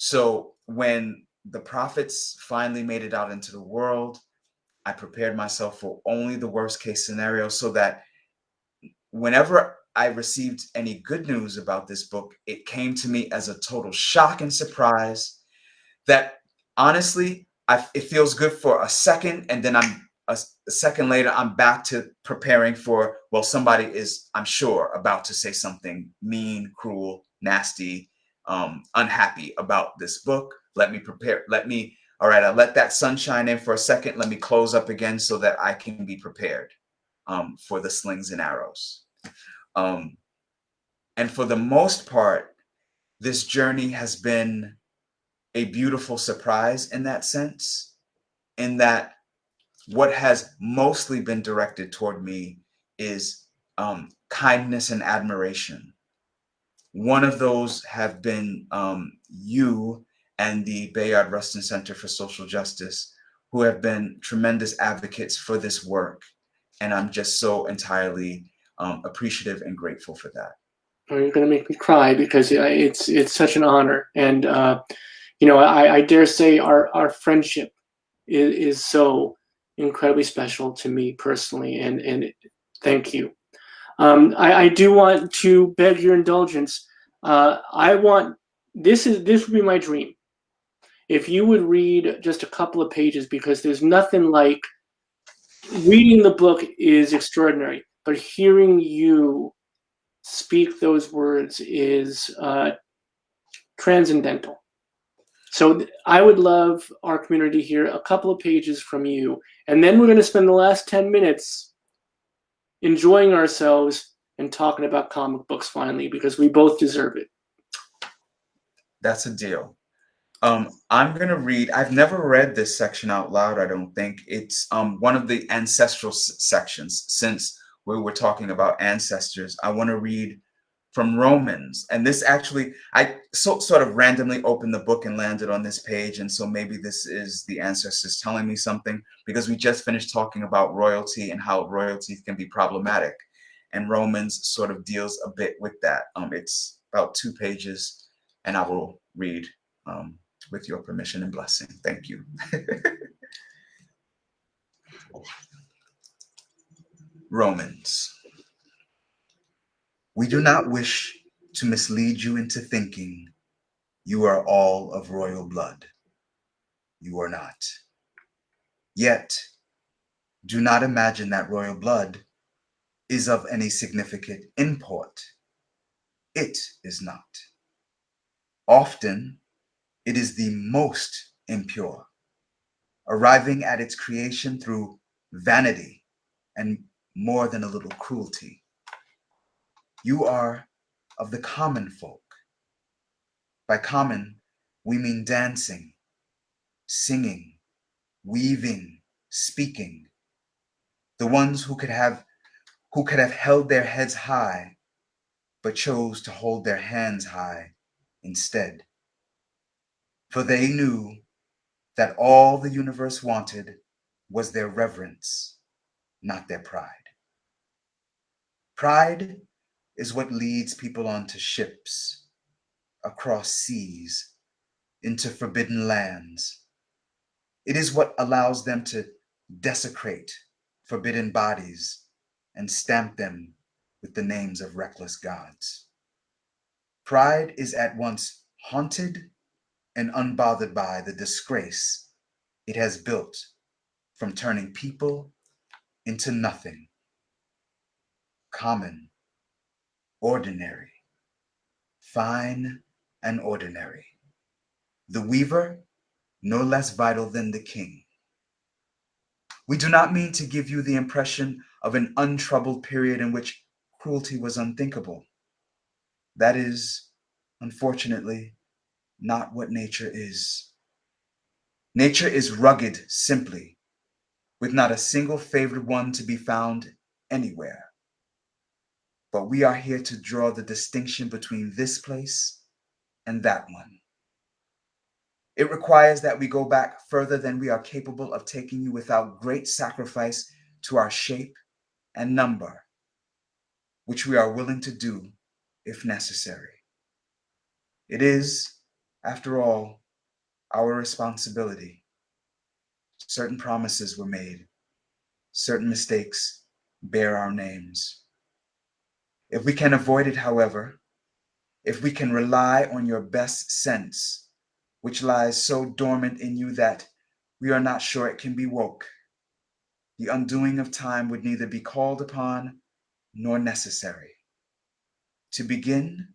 So when the prophets finally made it out into the world, I prepared myself for only the worst case scenario so that whenever I received any good news about this book, it came to me as a total shock and surprise that honestly, it feels good for a second. And then a second later, I'm back to preparing for, well, somebody is, I'm sure, about to say something mean, cruel, nasty, unhappy about this book. Let me prepare. All right, I let that sunshine in for a second. Let me close up again so that I can be prepared for the slings and arrows. And for the most part, this journey has been a beautiful surprise in that sense, in that what has mostly been directed toward me is kindness and admiration. One of those have been you and the Bayard Rustin Center for Social Justice, who have been tremendous advocates for this work. And I'm just so entirely appreciative and grateful for that. Oh, you're going to make me cry because it's such an honor. And, I dare say our friendship is so incredibly special to me personally. And thank you. I do want to beg your indulgence. This would be my dream. If you would read just a couple of pages, because there's nothing like reading the book is extraordinary, but hearing you speak those words is transcendental. So I would love our community to hear a couple of pages from you, and then we're going to spend the last 10 minutes enjoying ourselves and talking about comic books finally, because we both deserve it. That's a deal. I'm going to read, I've never read this section out loud, I don't think. It's one of the ancestral sections. Since we were talking about ancestors, I want to read from Romans. And this actually, I sort of randomly opened the book and landed on this page. And so maybe this is the ancestors telling me something, because we just finished talking about royalty and how royalty can be problematic. And Romans sort of deals a bit with that. It's about 2 pages, and I will read with your permission and blessing. Thank you. Romans. We do not wish to mislead you into thinking you are all of royal blood. You are not. Yet, do not imagine that royal blood is of any significant import. It is not. Often, it is the most impure, arriving at its creation through vanity and more than a little cruelty. You are of the common folk. By common, we mean dancing, singing, weaving, speaking. The ones who could have held their heads high, but chose to hold their hands high instead. For they knew that all the universe wanted was their reverence, not their pride. Pride is what leads people onto ships, across seas, into forbidden lands. It is what allows them to desecrate forbidden bodies and stamp them with the names of reckless gods. Pride is at once haunted and unbothered by the disgrace it has built from turning people into nothing. Common, ordinary, fine and ordinary. The weaver, no less vital than the king. We do not mean to give you the impression of an untroubled period in which cruelty was unthinkable. That is, unfortunately, not what nature is. Nature is rugged simply, with not a single favored one to be found anywhere. But we are here to draw the distinction between this place and that one. It requires that we go back further than we are capable of taking you without great sacrifice to our shape and number, which we are willing to do if necessary. It is, after all, our responsibility. Certain promises were made. Certain mistakes bear our names. If we can avoid it, however, if we can rely on your best sense, which lies so dormant in you that we are not sure it can be woke, the undoing of time would neither be called upon nor necessary. To begin,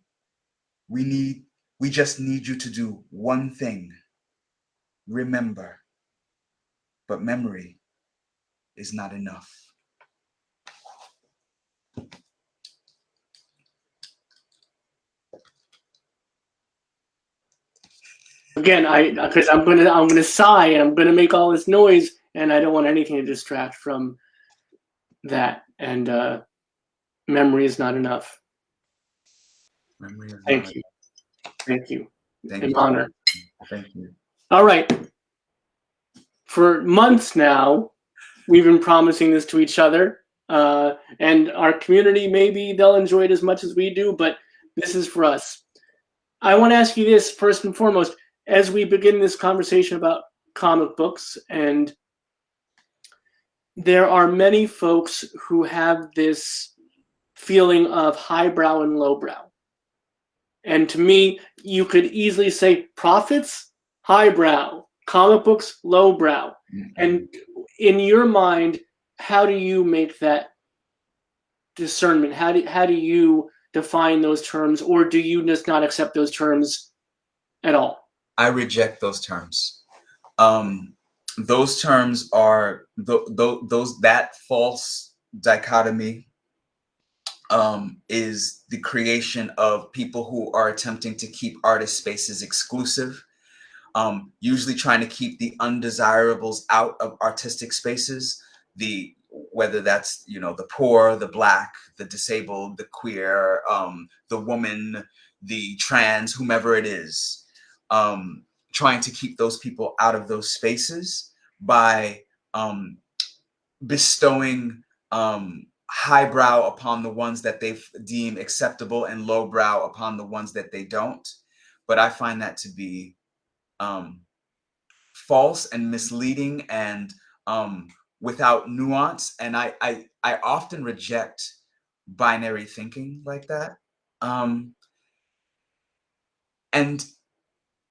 we just need you to do one thing: remember. But memory is not enough. Again, because I'm gonna sigh and I'm gonna make all this noise, and I don't want anything to distract from that. And memory is not enough. Memory is Thank not you. Thank you. Thank An you. honor. Thank you. All right. For months now, we've been promising this to each other, and our community, maybe they'll enjoy it as much as we do, but this is for us. I want to ask you this first and foremost, as we begin this conversation about comic books, and there are many folks who have this feeling of highbrow and lowbrow. And to me, you could easily say prophets, highbrow, comic books, lowbrow. Mm-hmm. And in your mind, how do you make that discernment? How do you define those terms, or do you just not accept those terms at all? I reject those terms. Those terms are that false dichotomy is the creation of people who are attempting to keep artist spaces exclusive, usually trying to keep the undesirables out of artistic spaces. Whether that's, the poor, the Black, the disabled, the queer, the woman, the trans, whomever it is, trying to keep those people out of those spaces by bestowing highbrow upon the ones that they deem acceptable and lowbrow upon the ones that they don't. But I find that to be false and misleading and without nuance. And I often reject binary thinking like that. And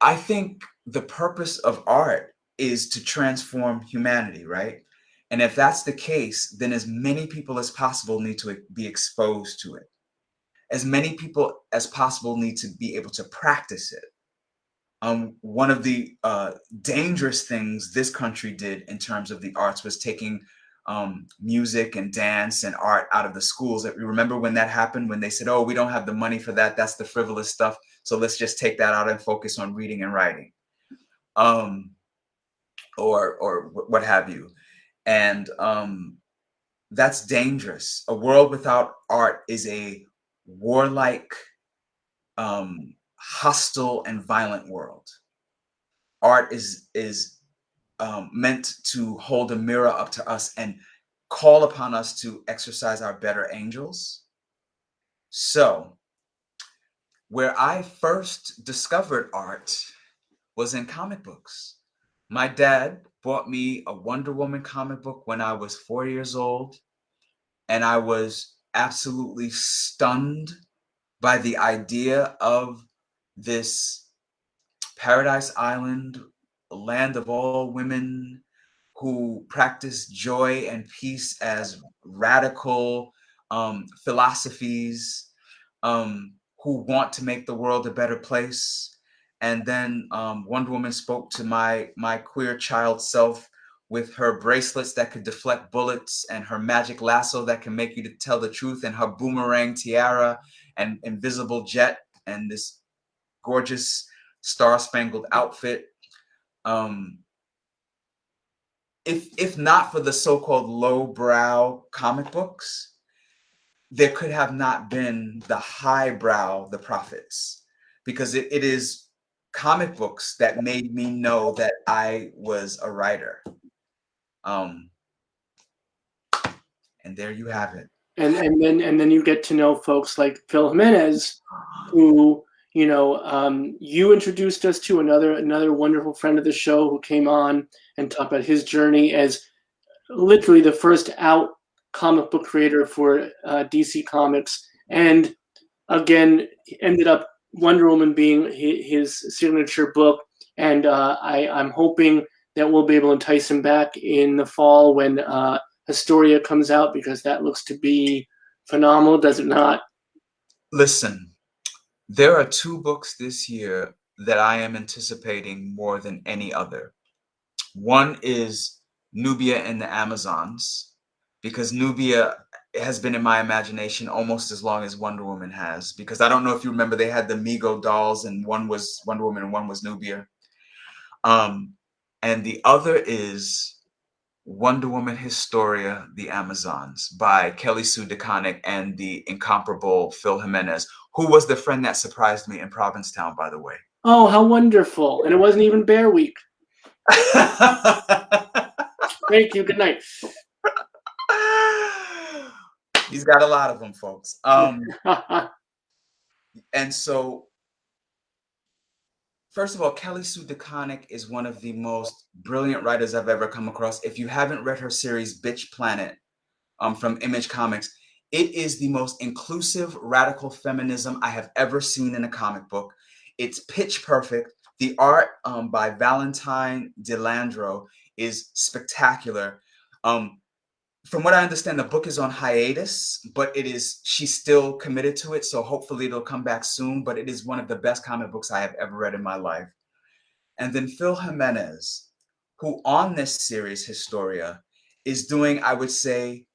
I think the purpose of art is to transform humanity, right? And if that's the case, then as many people as possible need to be exposed to it. As many people as possible need to be able to practice it. One of the dangerous things this country did in terms of the arts was taking music and dance and art out of the schools. You remember when that happened, when they said, oh, we don't have the money for that. That's the frivolous stuff. So let's just take that out and focus on reading and writing, or what have you. And that's dangerous. A world without art is a warlike, hostile and violent world. Art is meant to hold a mirror up to us and call upon us to exercise our better angels. So where I first discovered art was in comic books. My dad bought me a Wonder Woman comic book when I was 4 years old, and I was absolutely stunned by the idea of this paradise island, a land of all women who practice joy and peace as radical philosophies, who want to make the world a better place. And then Wonder Woman spoke to my queer child self with her bracelets that could deflect bullets and her magic lasso that can make you to tell the truth and her boomerang tiara and invisible jet and this gorgeous Star Spangled Outfit. If not for the so-called lowbrow comic books, there could have not been the highbrow The Prophets, because it is comic books that made me know that I was a writer. And there you have it. And then you get to know folks like Phil Jimenez, who you introduced us to, another wonderful friend of the show who came on and talked about his journey as literally the first out comic book creator for DC Comics, and again ended up Wonder Woman being his signature book. And I'm hoping that we'll be able to entice him back in the fall when Historia comes out, because that looks to be phenomenal, does it not? Listen, there are 2 books this year that I am anticipating more than any other. One is Nubia and the Amazons, because Nubia has been in my imagination almost as long as Wonder Woman has, because I don't know if you remember, they had the Mego dolls, and one was Wonder Woman and one was Nubia. And the other is Wonder Woman Historia, The Amazons, by Kelly Sue DeConnick and the incomparable Phil Jimenez, who was the friend that surprised me in Provincetown, by the way. Oh, how wonderful. And it wasn't even Bear Week. Thank you. Good night. He's got a lot of them, folks. And so, first of all, Kelly Sue DeConnick is one of the most brilliant writers I've ever come across. If you haven't read her series, Bitch Planet, from Image Comics, it is the most inclusive radical feminism I have ever seen in a comic book. It's pitch perfect. The art by Valentine DeLandro is spectacular. From what I understand, the book is on hiatus, but she's still committed to it. So hopefully it'll come back soon, but it is one of the best comic books I have ever read in my life. And then Phil Jimenez, who on this series, Historia, is doing, I would say,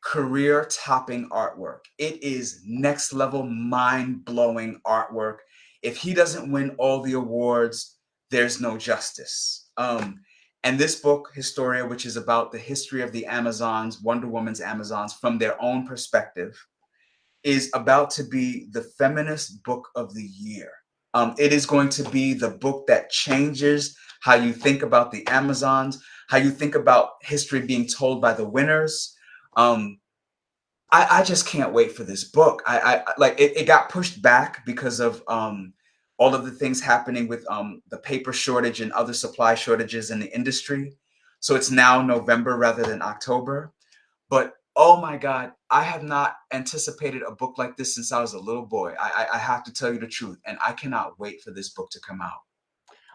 career-topping artwork. It is next-level, mind-blowing artwork. If he doesn't win all the awards, there's no justice. And this book, Historia, which is about the history of the Amazons, Wonder Woman's Amazons, from their own perspective, is about to be the feminist book of the year. It is going to be the book that changes how you think about the Amazons, how you think about history being told by the winners. I just can't wait for this book. It got pushed back because of all of the things happening with the paper shortage and other supply shortages in the industry. So it's now November rather than October. But oh my God, I have not anticipated a book like this since I was a little boy. I have to tell you the truth. And I cannot wait for this book to come out.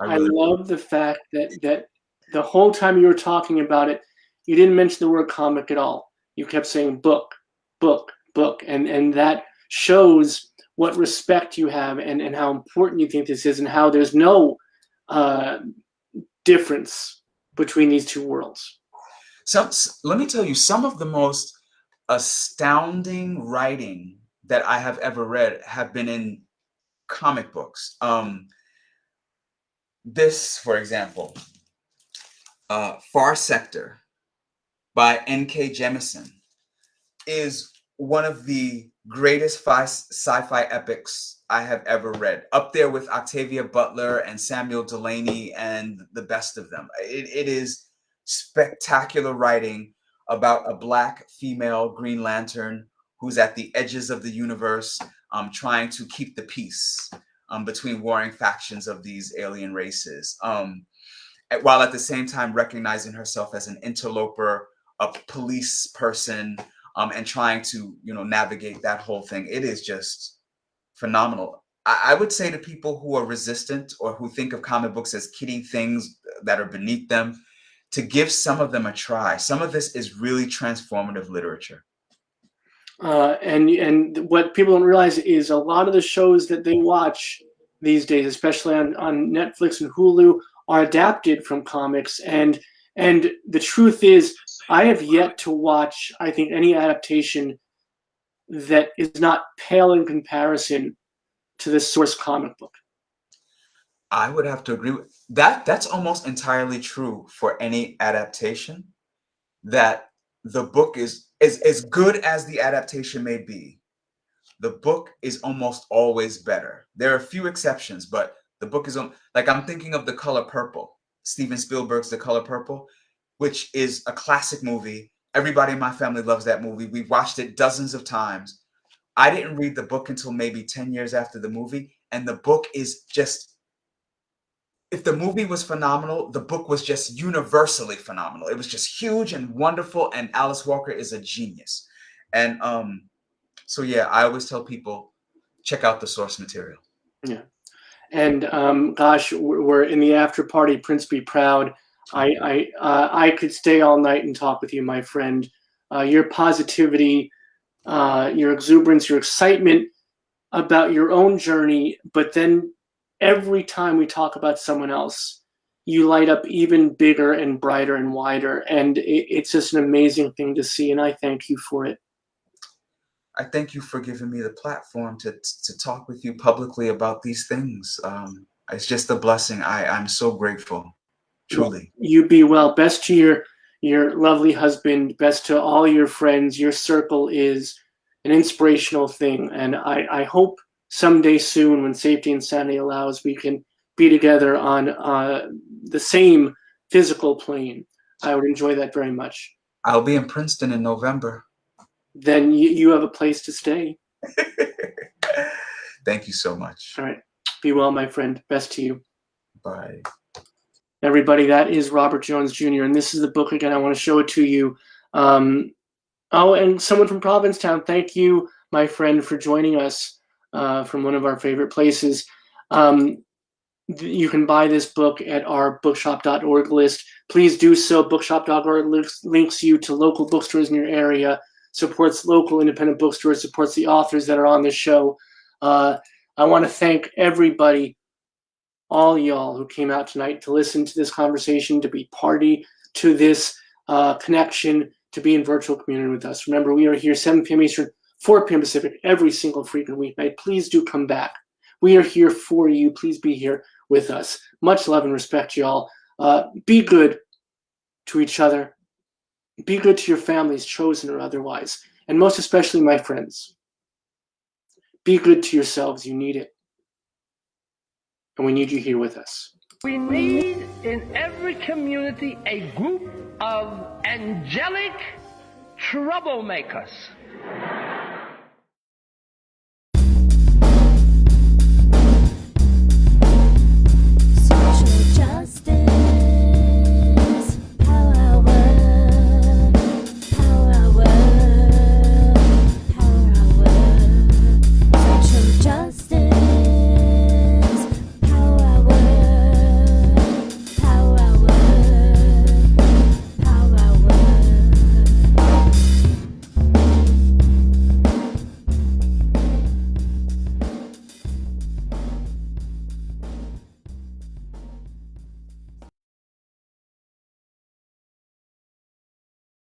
I love the fact that the whole time you were talking about it, you didn't mention the word comic at all. You kept saying book, book, book. And that shows what respect you have and how important you think this is, and how there's no difference between these two worlds. Let me tell you, some of the most astounding writing that I have ever read have been in comic books. This, for example, Far Sector by N.K. Jemisin is one of the greatest sci-fi epics I have ever read, up there with Octavia Butler and Samuel Delany and the best of them. It is spectacular writing about a Black female Green Lantern who's at the edges of the universe, trying to keep the peace between warring factions of these alien races, while at the same time recognizing herself as an interloper, a police person, and trying to, navigate that whole thing. It is just phenomenal. I would say to people who are resistant or who think of comic books as kiddie things that are beneath them, to give some of them a try. Some of this is really transformative literature. And what people don't realize is a lot of the shows that they watch these days, especially on Netflix and Hulu, are adapted from comics. And the truth is, I have yet to watch, I think, any adaptation that is not pale in comparison to the source comic book. I would have to agree with that. That's almost entirely true for any adaptation, that the book is as good as the adaptation may be. The book is almost always better. There are a few exceptions, but the book is like, I'm thinking of The Color Purple, Steven Spielberg's The Color Purple, which is a classic movie. Everybody in my family loves that movie. We've watched it dozens of times. I didn't read the book until maybe 10 years after the movie, and the book is just, if the movie was phenomenal, the book was just universally phenomenal. It was just huge and wonderful, and Alice Walker is a genius. And so yeah, I always tell people, check out the source material. Yeah. And gosh, we're in the after party. Prince be proud. I could stay all night and talk with you, my friend. Your positivity, your exuberance, your excitement about your own journey, but then every time we talk about someone else, you light up even bigger and brighter and wider. And it's just an amazing thing to see. And I thank you for it. I thank you for giving me the platform to talk with you publicly about these things. It's just a blessing. I'm so grateful, truly. Well, you be well. Best to your lovely husband. Best to all your friends. Your circle is an inspirational thing. And I hope someday soon, when safety and sanity allows, we can be together on the same physical plane. I would enjoy that very much. I'll be in Princeton in November. Then you have a place to stay. Thank you so much. All right. Be well, my friend. Best to you. Bye. Everybody, that is Robert Jones Jr. And this is the book again. I want to show it to you. Oh, and someone from Provincetown, thank you, my friend, for joining us from one of our favorite places. You can buy this book at our bookshop.org list. Please do so. Bookshop.org links you to local bookstores in your area, supports local independent bookstores, supports the authors that are on the show. I want to thank everybody, all y'all who came out tonight to listen to this conversation, to be party to this connection, to be in virtual community with us. Remember, we are here 7 p.m. Eastern, 4 p.m. Pacific, every single freaking weeknight. Please do come back. We are here for you. Please be here with us. Much love and respect, y'all. Be good to each other. Be good to your families, chosen or otherwise. And most especially, my friends, be good to yourselves. You need it. And we need you here with us. We need in every community a group of angelic troublemakers.